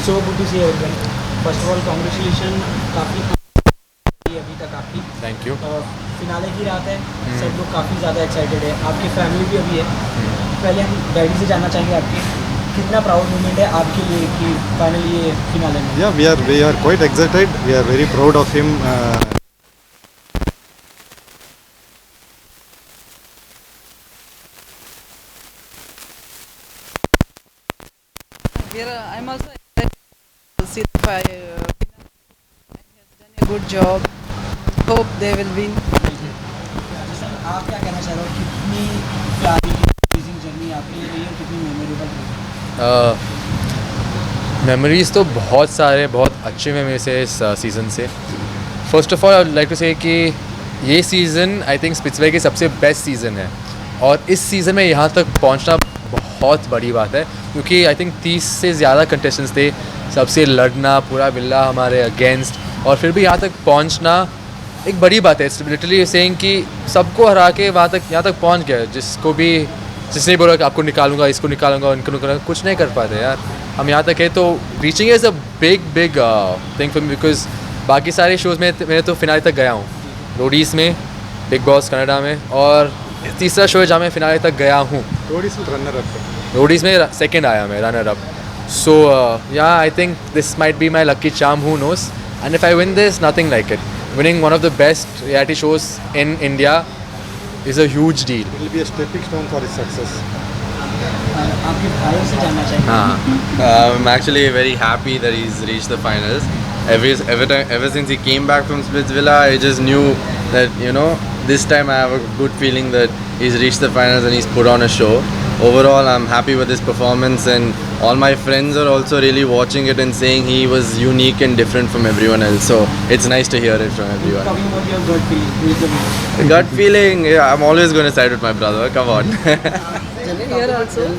So good to see everyone. First of all, congratulations. काफ़ी अभी तक आपकी थैंक यू। फिनाले की रात है, सब लोग काफ़ी ज़्यादा एक्साइटेड है, आपकी फैमिली भी अभी है। पहले हम डैडी से जानना चाहेंगे आपके कितना प्राउड मोमेंट है आपके लिए कि फाइनली ये फिनाले में। Yeah, we are quite excited. We are very proud of him. Here I'm also excited to see the final. And he has done a good job. Hope they will win. जैसे आप क्या कहना चाह रहे हो, कितनी प्यारी अमेजिंग जर्नी आपके लिए रही है, कितनी मेमोरेबल रही? मेमोरीज़ तो बहुत सारे, बहुत अच्छे मेमोरीज है इस सीज़न से। First of all I would like to say कि ये सीज़न आई थिंक स्पिट्सबर्ग की सबसे बेस्ट सीज़न है, और इस सीज़न में यहाँ तक पहुँचना बहुत बड़ी बात है, क्योंकि आई थिंक 30 से ज़्यादा कंटेस्टेंट्स थे, सबसे लड़ना पूरा बिल्ला हमारे अगेंस्ट, और फिर भी यहाँ तक पहुँचना एक बड़ी बात है। इट्स लिटरली सेइंग कि सबको हरा के यहाँ तक पहुँच गया, जिसने बोला कि आपको निकालूंगा, इसको निकालूंगा, इनको निकालूंगा, कुछ नहीं कर पाते यार। हम यहाँ तक है, तो reaching is a big thing for me, because बाकी सारे शोज़ में मैं तो फिनाले तक गया हूँ, रोडीज़ में, बिग बॉस कनाडा में, और तीसरा शो है जहाँ मैं फिनाले तक गया हूँ। रोडीज़ में सेकंड आया मैं, runner up. So yeah I think this might be my lucky charm, who knows, and if I win this, nothing like it. Winning one of the best reality shows in India is a huge deal. It will be a stepping stone for his success. आपके भाइयों से जानना चाहेंगे। I'm actually very happy that he's reached the finals. Ever since he came back from Splitsvilla, I just knew that this time I have a good feeling that he's reached the finals and he's put on a show. Overall, I'm happy with his performance, and all my friends are also really watching it and saying he was unique and different from everyone else. So it's nice to hear it from everyone. Talking about your gut feeling, who is the winner? Gut feeling, yeah, I'm always going to side with my brother. Come on. Here also.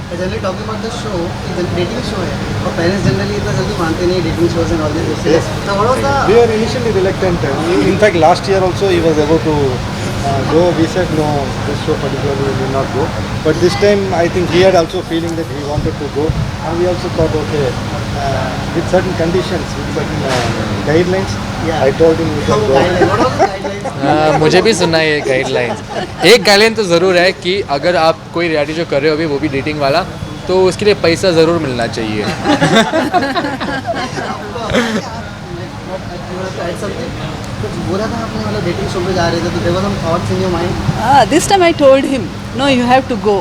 Generally talking about the show, dating show है और parents generally इतना जल्दी मानते नहीं dating shows and all this. तो what was the We were initially reluctant. In fact, last year also he was about to go. We said no, this show particularly will not go. But this time I think he had also feeling that he wanted to go, and we also thought, okay, with certain conditions, with certain guidelines, I told him we can go. What was the guidelines? मुझे भी सुनना है ये guidelines. एक guideline तो ज़रूर है कि अगर आप कोई रियलिटी शो कर रहे हो अभी, वो भी डेटिंग वाला, तो उसके लिए पैसा ज़रूर मिलना चाहिए। कुछ बोला था आपने, मतलब डेटिंग शो पे जा रहे थे तो there was some thoughts in your mind? This time I told him, no, you have to go.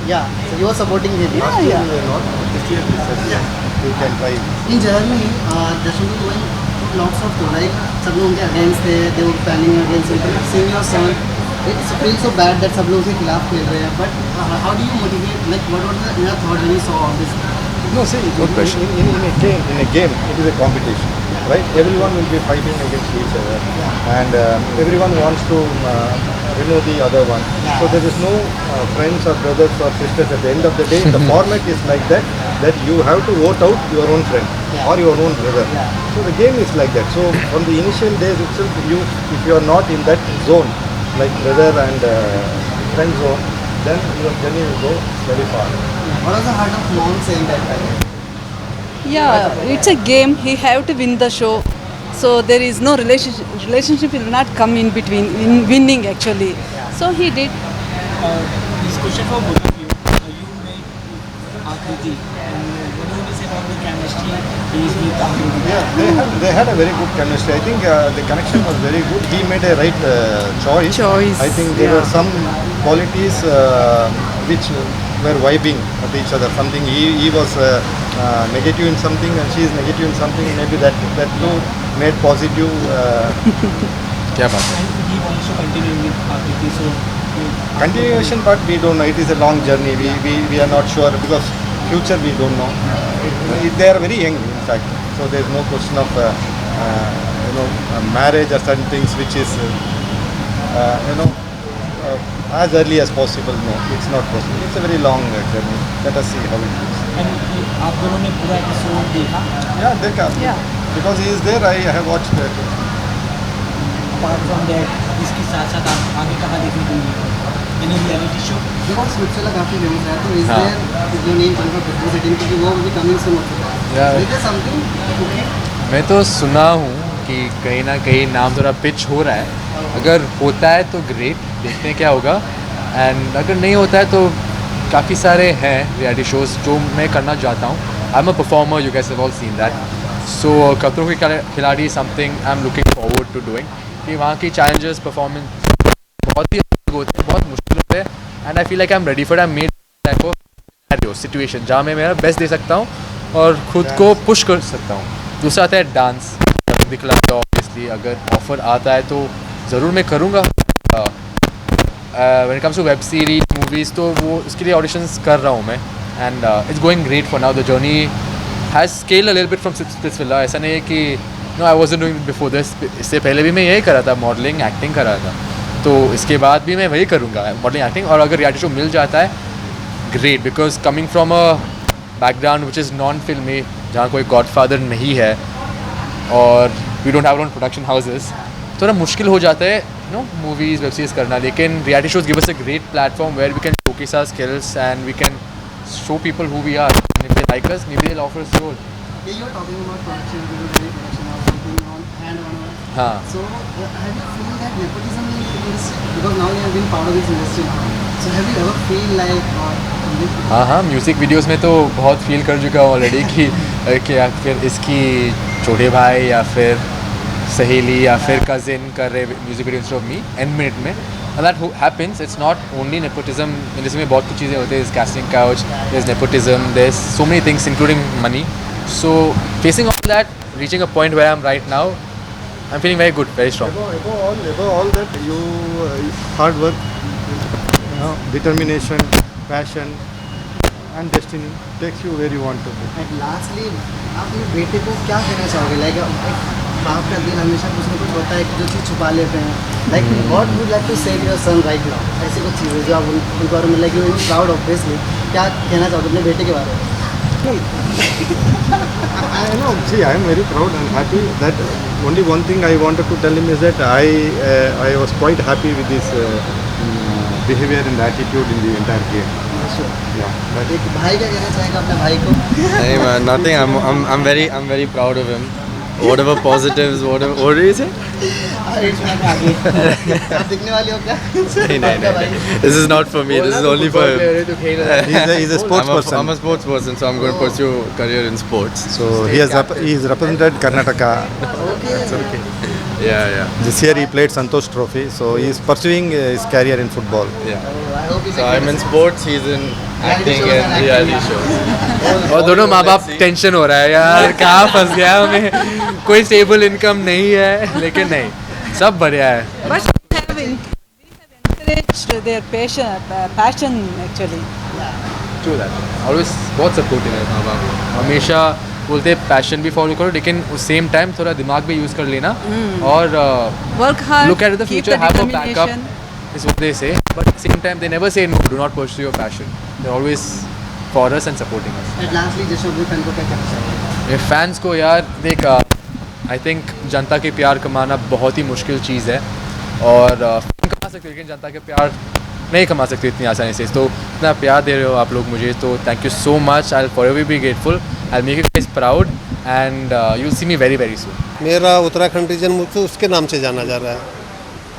या so you are supporting him. Yeah, yeah. We were not. This year we said we can try. In generally the show is going lots of to, like सब लोग उनके against थे, they were planning against it, seeing your son, it's feel so bad that सब लोग उसके खिलाफ खेल रहे हैं, but how do you motivate, like what was the inner thought when you saw all this? No, see, Good question. in a game, it is a competition, right? Everyone will be fighting against each other, and everyone wants to remove the other one. So there is no friends or brothers or sisters. At the end of the day, the format is like that you have to vote out your own friend or your own brother. So the game is like that. So from the initial days itself, if you are not in that zone, like brother and friend zone, then your journey will go very far. What was the heart of mom saying that time? Yeah, it's a game. He have to win the show. So there is no relationship will not come in between in winning actually. So he did. This question for both of you. You made Akriti, and what do you say about the chemistry is with Akriti? Yeah, they had a very good chemistry. I think the connection was very good. He made a right choice. I think there were some qualities which were vibing at each other. Something he was negative in something and she is negative in something. Maybe that too made positive. क्या बात है? And he wants to continue with Akriti, so Continuation part we don't know. It is a long journey. We are not sure because future we don't know. They are very young in fact. So there is no question of marriage or certain things which is as early as possible. No, it's not possible. It's a very long journey. Let us see how it goes. and आप दोनों ने पूरा episode देखा? Yeah, देखा. Yeah. Because he is there, I have watched that. Apart from that, इसके साथ साथ आप आगे कहाँ देखने को मिलेगा? Any reality show? Because Splitsvilla काफी फेमस है, तो इज हाँ. There is your name confirm for sitting, क्योंकि वो भी कमिंग सून होता है। यार Is there something? Okay. मैं तो सुना हूँ कि कहीं ना कहीं नाम थोड़ा पिच हो रहा है, अगर होता है तो ग्रेट, देखते हैं क्या होगा, एंड अगर नहीं होता है तो काफ़ी सारे हैं रियलिटी शोज़ जो मैं करना चाहता हूँ. I am a performer, you guys have all seen that. So Khatron Ke Khiladi something I am looking forward to doing, कि वहाँ की चैलेंजेस परफॉर्मेंस बहुत ही अलग होते हैं, बहुत मुश्किल होते हैं, and I feel like I am ready for I made type of situation जहाँ मैं मेरा बेस्ट दे सकता हूँ और खुद को पुश कर सकता हूँ. दूसरा आता है डांस, दिखलाता ऑब्वियसली, अगर ऑफर आता है तो ज़रूर मैं करूँगा. When it comes to web series movies तो वो उसके लिए ऑडिशंस कर रहा हूँ मैं, and it's going great for now. The journey has scale a little bit from Splitsvilla. ऐसा नहीं है कि no I wasn't doing before this, इससे पहले भी मैं यही कर रहा था, मॉडलिंग एक्टिंग कर रहा था, तो इसके बाद भी मैं वही करूँगा, मॉडलिंग एक्टिंग. और अगर रियलिटी शो मिल जाता है great, because coming from a background which is non filmi, जहाँ कोई गॉडफादर नहीं है और we don't have own production houses, थोड़ा मुश्किल हो जाता है नो मूवीज़ वेब सीरीज़ करना. लेकिन reality shows give us a great platform where we can showcase our skills and we can show people who we are. And if they like us, maybe they'll offer us a role. Yeah, you're talking about production, production or something on hand on. हाँ. So have you feel that nepotism in the industry? Because now you have been part of this industry now. So have you ever feel like हाँ, music videos में तो बहुत feel कर चुका हूँ already कि या फिर इसकी छोटे भाई या फिर सहेली या फिर कज़िन कर रहे music video instead of me and minute में. And that happens. It's not only nepotism. इसमें बहुत कुछ चीज़ें होती है. There's casting couch, there's nepotism, there's so many things including money. So facing all that, reaching a point where I'm right now, I'm feeling very good, very strong. Above all that, you hard work, determination, passion, and destiny takes you where you want to be. And lastly, आप अपने बेटे को क्या कहना चाहोगे? Like बाप का दिल हमेशा कुछ ना कुछ होता है कि जो चीज़ छुपा लेते हैं. Like what would you like to say to your son right now? ऐसी कुछ चीज़ें जो आप उनके बारे में like you're proud obviously. क्या कहना चाहोगे अपने बेटे के बारे में? I know. See, I am very proud and happy that only one thing I wanted to tell him is that I was quite happy with his behavior and attitude in the entire game. Yeah. That एक भाई क्या कहना चाहेगा अपने भाई को? Hey man, nothing. I'm very proud of him. Whatever positives, whatever. What do you say? आप दिखने वाले हो क्या? नहीं. This is not for me. This is only for him. he's a sports person. I'm a sports person, so I'm going to pursue career in sports. So he's represented Karnataka. Okay. Yeah. This year he played Santosh Trophy, so he is pursuing his career in football. Yeah. I hope he's So I'm in sports. He's in acting and reality shows. और दोनों माँ बाप tension हो रहा है यार, कहाँ फंस गया हमें, कोई स्टेबल इनकम नहीं है, लेकिन नहीं सब बढ़िया है. But we have encouraged their passion actually. True that. Always बहुत सपोर्टिव है माँ बाप, हमेशा बोलते हैं पैशन भी फॉलो करो, लेकिन उस सेम टाइम थोड़ा दिमाग भी यूज़ कर लेना और Work hard. look at the keep future, the have a backup determination. is what they say, but at the same time they never say no, do not pursue your passion. They're always for us and supporting us. And lastly, जैसे अपने fan को क्या कहना चाहेंगे? ये fans को यार देख, आई थिंक जनता के प्यार कमाना बहुत ही मुश्किल चीज़ है और फैन कमा सकते हो लेकिन जनता के प्यार नहीं कमा सकते इतनी आसानी से. तो इतना प्यार दे रहे हो आप लोग मुझे, तो thank you so much. I will forever be grateful. I will make you guys proud and you will see me very very soon. मेरा उत्तराखंड रीजन मुझको उसके नाम से जाना जा रहा है,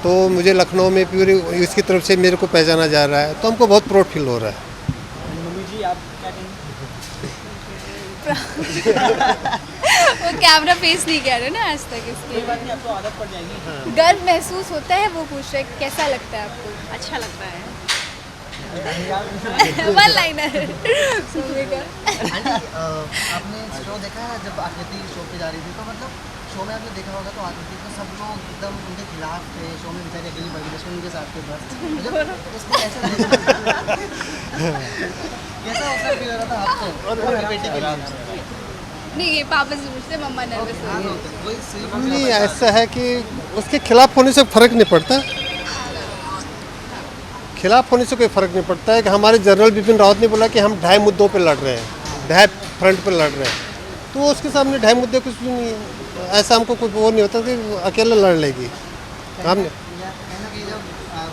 तो मुझे लखनऊ में पूरी इसकी तरफ से मेरे को पहचाना जा रहा है, तो हमको बहुत प्राउड फील हो रहा है. मम्मी जी आप क्या कहेंगे? वो कैमरा फेस नहीं किया ना आज तक, इसके कोई बात नहीं, आपको आदत पड़ जाएगी. गर्व महसूस होता है, वो पूछ रहे कैसा लगता है आपको? अच्छा लगता है. One liner. आपने शो देखा है जब आकृति शो पे जा रही थी, तो मतलब शो में आपने देखा होगा तो आकृति को सब लोग एकदम उनके खिलाफ थे, शो में बेचारी अकेली बर्गेश उनके साथ थे बस. मतलब उसको कैसा अवसर फील हो रहा था आपको अपनी बेटी के लिए? नहीं, ये पापा से पूछते, मम्मा नर्वस हो गई. नहीं, ऐसा है कि उसके खिलाफ होने से फ़र्क नहीं पड़ता, खिलाफ होने से कोई फ़र्क नहीं पड़ता है. कि हमारे जनरल बिपिन रावत ने बोला कि हम 2.5 मुद्दों पे लड़ रहे हैं, 2.5 फ्रंट पे लड़ रहे हैं, तो वो उसके सामने 2.5 मुद्दे कुछ भी नहीं है. ऐसा हमको कुछ वो नहीं होता कि अकेले लड़ लेगी. हमने जब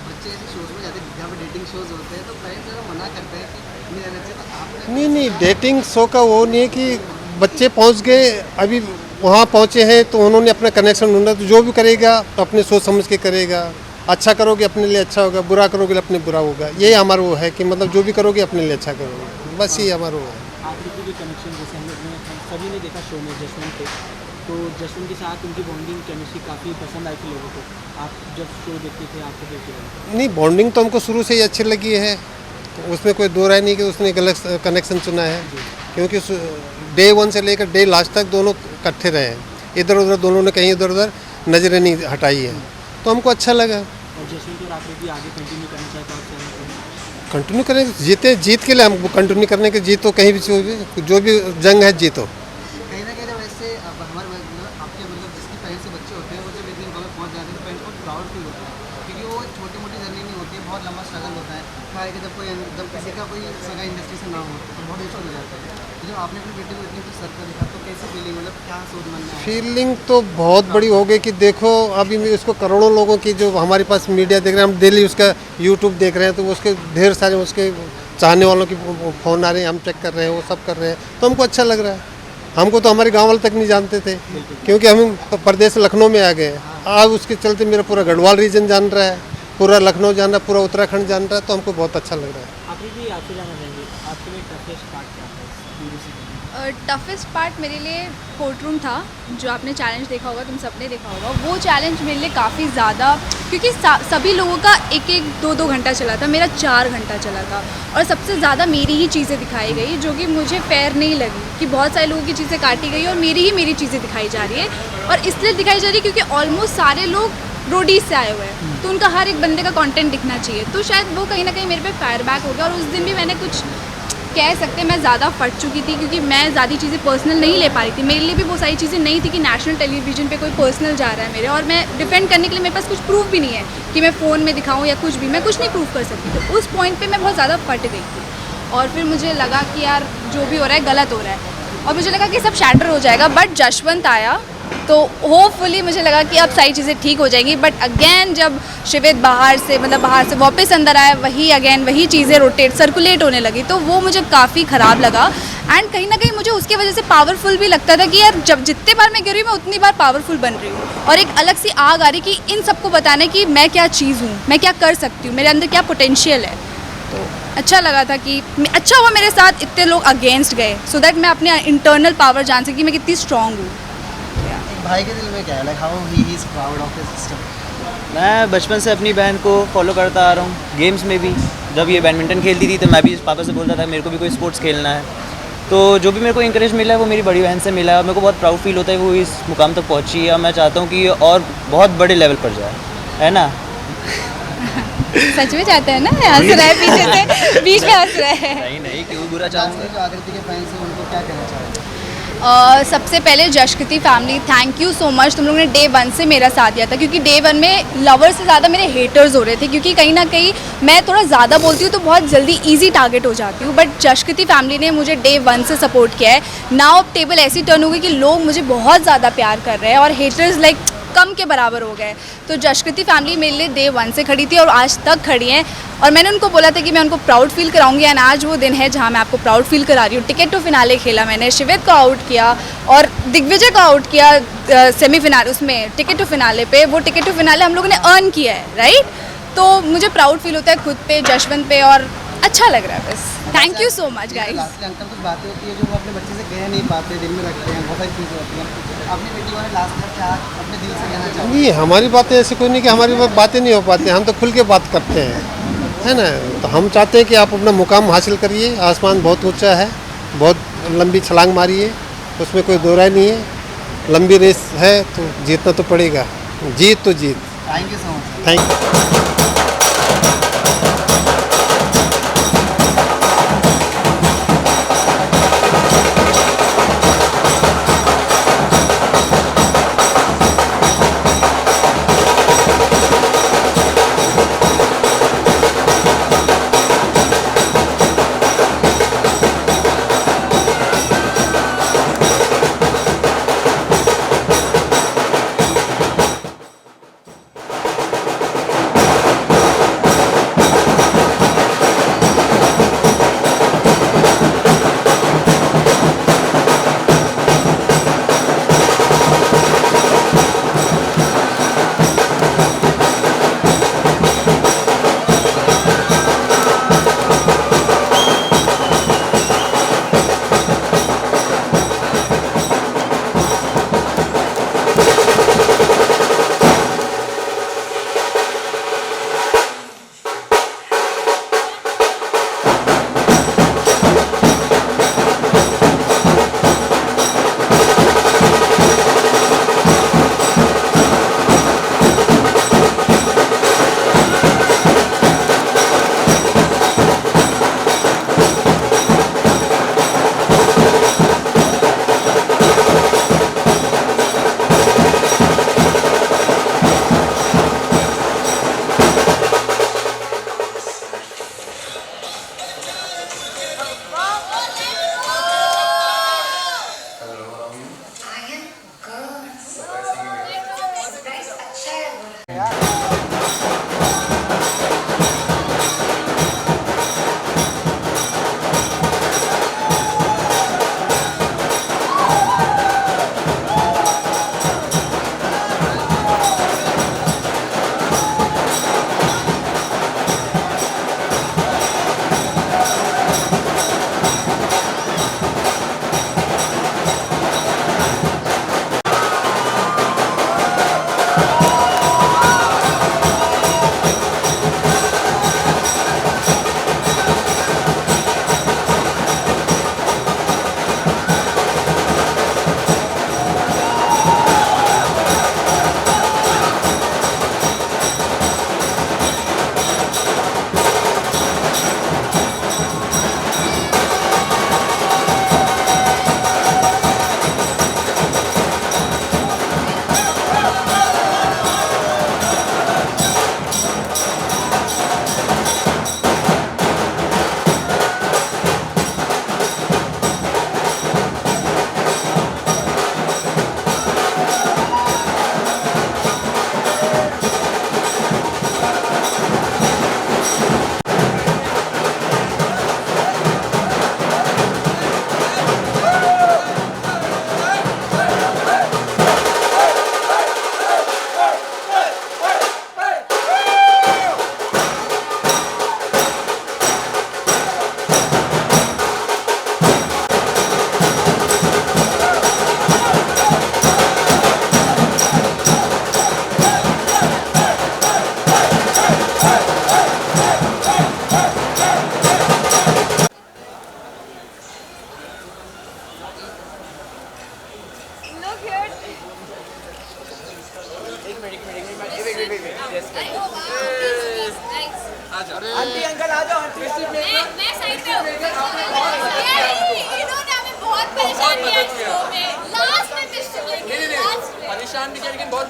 बच्चे ऐसे शोज में जाते हैं जहाँ पे डेटिंग शोज होते हैं तो पेरेंट्स जरा मना करते हैं कि नहीं रहना चाहिए, तो आपने नहीं डेटिंग शो का वो नहीं है कि बच्चे पहुंच गए, अभी वहाँ पहुँचे हैं तो उन्होंने अपना कनेक्शन ढूंढा, तो जो भी करेगा तो अपने सोच समझ के करेगा। अच्छा करोगे अपने लिए अच्छा होगा, बुरा करोगे अपने बुरा होगा। ये हमारा वो है कि मतलब जो भी करोगे अपने लिए अच्छा करोगे, बस ये हमारा वो है। आप लोगों के कनेक्शन जैसे हम लोग ने सभी ने देखा शो में जसवंत पे, तो जसवंत के साथ उनकी बॉन्डिंग केमिस्ट्री काफ़ी पसंद आई थी लोगों को। आप जब शो देखते थे आपको कैसे लगा? नहीं, बॉन्डिंग तो हमको शुरू से ही अच्छी लगी है, तो उसमें कोई दो राय नहीं कि उसने गलत कनेक्शन चुना है, क्योंकि डे 1 से लेकर डे लास्ट तक दोनों इकट्ठे रहे हैं। इधर उधर दोनों ने कहीं इधर उधर नज़रें नहीं हटाई है, तो हमको अच्छा लगा। और जसवंत और आप लोग भी आगे कंटिन्यू करना चाहते हो आप? कंटिन्यू करें, जीत के लिए हम कंटिन्यू करने के, जीत तो कहीं भी जो भी जंग है जीतो। कहीं ना कहीं जब ऐसे अब हमारे आपके मतलब जिसकी पहले से बच्चे होते हैं वो जब इतनी जगह पहुँच जाते हैं तो पेरेंट्स को प्राउड फील होता है, क्योंकि वो छोटी मोटी जर्नी नहीं होती है, बहुत लंबा स्ट्रगल होता है। क्या है कि जब किसी का कोई सगा इंडस्ट्री से ना हो तो बहुत इशू हो जाता है। तो जब आपने अपने बेटे को इतनी कुछ सर पर देखा तो कैसी फीलिंग, मतलब क्या सोच मन में आया? फीलिंग तो बहुत बड़ी हो गई कि देखो अभी मैं उसको करोड़ों लोगों की जो हमारे पास मीडिया देख रहे हैं, हम डेली उसका यूट्यूब देख रहे हैं, तो उसके ढेर सारे उसके चाहने वालों की फ़ोन आ रहे हैं, हम चेक कर रहे हैं, वो सब कर रहे हैं, तो हमको अच्छा लग रहा है। हमको तो हमारे गांव वाले तक नहीं जानते थे, क्योंकि हम प्रदेश लखनऊ में आ गए। आज उसके चलते मेरा पूरा गढ़वाल रीजन जान रहा है, पूरा लखनऊ जान रहा है, पूरा उत्तराखंड जान रहा है, तो हमको बहुत अच्छा लग रहा है। आप भी आपसे जाना चाहेंगे आपके लिए टफेस्ट पार्ट क्या है? टफेस्ट पार्ट मेरे लिए कोर्ट रूम था, जो आपने चैलेंज देखा होगा, तुम सबने देखा होगा। वो चैलेंज मेरे लिए काफ़ी ज़्यादा, क्योंकि सभी लोगों का 1-2 घंटा चला था, मेरा 4 घंटा चला था। और सबसे ज़्यादा मेरी ही चीज़ें दिखाई गई, जो कि मुझे फेयर नहीं लगी, कि बहुत सारे लोगों की चीज़ें काटी गई और मेरी चीज़ें दिखाई जा रही है। और इसलिए दिखाई जा रही है क्योंकि ऑलमोस्ट सारे लोग रोडीज से आए हुए हैं, तो उनका हर एक बंदे का कंटेंट दिखना चाहिए। तो शायद वो कहीं ना कहीं मेरे पे फायर बैक हो गया। और उस दिन भी मैंने कुछ कह सकते हैं मैं ज़्यादा फट चुकी थी, क्योंकि मैं ज़्यादा चीज़ें पर्सनल नहीं ले पा रही थी। मेरे लिए भी वो सारी चीज़ें नहीं थी कि नेशनल टेलीविजन पे कोई पर्सनल जा रहा है मेरे, और मैं डिफेंड करने के लिए मेरे पास कुछ प्रूफ भी नहीं है कि मैं फ़ोन में दिखाऊं या कुछ भी, मैं कुछ नहीं प्रूफ कर सकती। तो उस पॉइंट पे मैं बहुत ज़्यादा फट गई थी, और फिर मुझे लगा कि यार जो भी हो रहा है गलत हो रहा है, और मुझे लगा कि सब शैटर हो जाएगा। बट जशवंत आया तो होपफुली मुझे लगा कि अब सारी चीज़ें ठीक हो जाएंगी। बट अगेन जब शिवित बाहर से वापस अंदर आया, वही चीज़ें रोटेट सर्कुलेट होने लगी, तो वो मुझे काफ़ी ख़राब लगा। एंड कहीं ना कहीं मुझे उसकी वजह से पावरफुल भी लगता था कि यार जब जितने बार मैं गिर रही हूँ मैं उतनी बार पावरफुल बन रही हूँ, और एक अलग सी आग आ रही कि इन सबको बताने की मैं क्या चीज़ हूँ, मैं क्या कर सकती हूँ, मेरे अंदर क्या पोटेंशियल है। तो अच्छा लगा था कि अच्छा हुआ मेरे साथ इतने लोग अगेंस्ट गए, सो दैट मैं अपने इंटरनल पावर जान सकी मैं कितनी स्ट्रांग हूँ। भाई के दिल में क्या है, like how he is proud of his sister? मैं बचपन से अपनी बहन को फॉलो करता आ रहा हूँ, गेम्स में भी। जब ये बैडमिंटन खेलती थी तो मैं भी पापा से बोलता था मेरे को भी कोई स्पोर्ट्स खेलना है। तो जो भी मेरे को इंकरेज मिला है वो मेरी बड़ी बहन से मिला है। मेरे को बहुत प्राउड फील होता है वो इस मुकाम तक पहुँची है। मैं चाहता हूँ कि ये और बहुत बड़े लेवल पर जाए, है ना? सच में चाहते हैं ना? हंस रहा है पीछे से, बीच में हंस रहा है। नहीं क्यों बुरा चाहूँगा। जो आकृति के फैंस हैं उनको क्या कहना चाहेंगे? सबसे पहले Jashkriti family, thank you so much. तुम लोगों ने डे 1 से मेरा साथ दिया था, क्योंकि डे 1 में लवर्स से ज़्यादा मेरे हेटर्स हो रहे थे, क्योंकि कहीं ना कहीं मैं थोड़ा ज़्यादा बोलती हूँ तो बहुत जल्दी इजी टारगेट हो जाती हूँ। बट जशकृति फैमिली ने मुझे डे 1 से सपोर्ट किया है। नाउ अब टेबल ऐसी टर्न हो गई कि लोग मुझे बहुत ज़्यादा प्यार कर रहे हैं और हेटर्स लाइक कम के बराबर हो गए। तो जशकृति फैमिली मेरे लिए डे 1 से खड़ी थी और आज तक खड़ी हैं, और मैंने उनको बोला था कि मैं उनको प्राउड फील कराऊंगी, एंड आज वो दिन है जहां मैं आपको प्राउड फील करा रही हूँ। टिकट टू फिनाले खेला मैंने, शिवित को आउट किया और दिग्विजय को आउट किया सेमीफिनाल, उसमें टिकट टू फिनाले पे। वो टिकट टू फिनाले हम लोगों ने अर्न किया है, राइट? तो मुझे प्राउड फील होता है खुद पे, जशवंत पे, और अच्छा लग रहा है। बस thank you so much guys. Uncle कुछ बातें होती है जो वो अपने बच्चे से कह नहीं पाते, दिल में रखते हैं, बहुत सारी चीज़ें होती हैं। अपनी बेटी वाले लास्ट में क्या अपने दिल से कहना चाहते हैं? नहीं, हमारी बातें ऐसी कोई नहीं कि हमारी बातें नहीं हो पाती, हम तो खुल के बात करते हैं, है ना? तो हम चाहते हैं कि आप अपना मुकाम हासिल करिए। आसमान बहुत ऊंचा है, बहुत लंबी छलांग मारिए, उसमें कोई दो राय नहीं है। लंबी रेस है तो जीतना तो पड़ेगा, जीत तो जीत। Thank you so much. Thank you.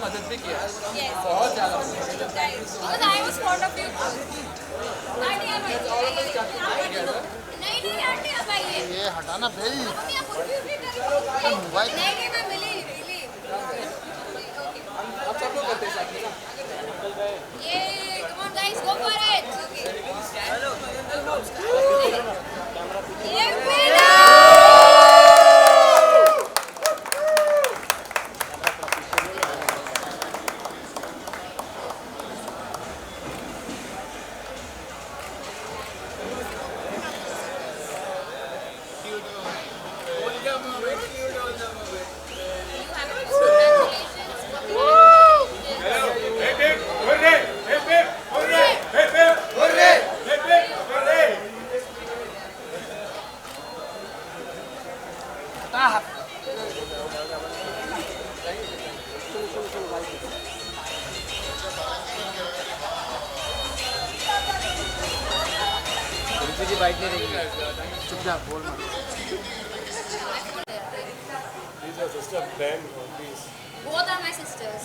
मदद भी किया Yes. बहुत ज़्यादा Guys, because I was fond of you. Aunty आप आइए। नहीं आंटी आप आइए। ये हटाना भाई मम्मी आप उठ भी कर नहीं मैं मिली रियली। अब सब लोग करते हैं साथ में ना ये come on guys go for it. ये winner! जी बाइक नहीं रहेगी चुपचाप बोल मत Both are my sisters.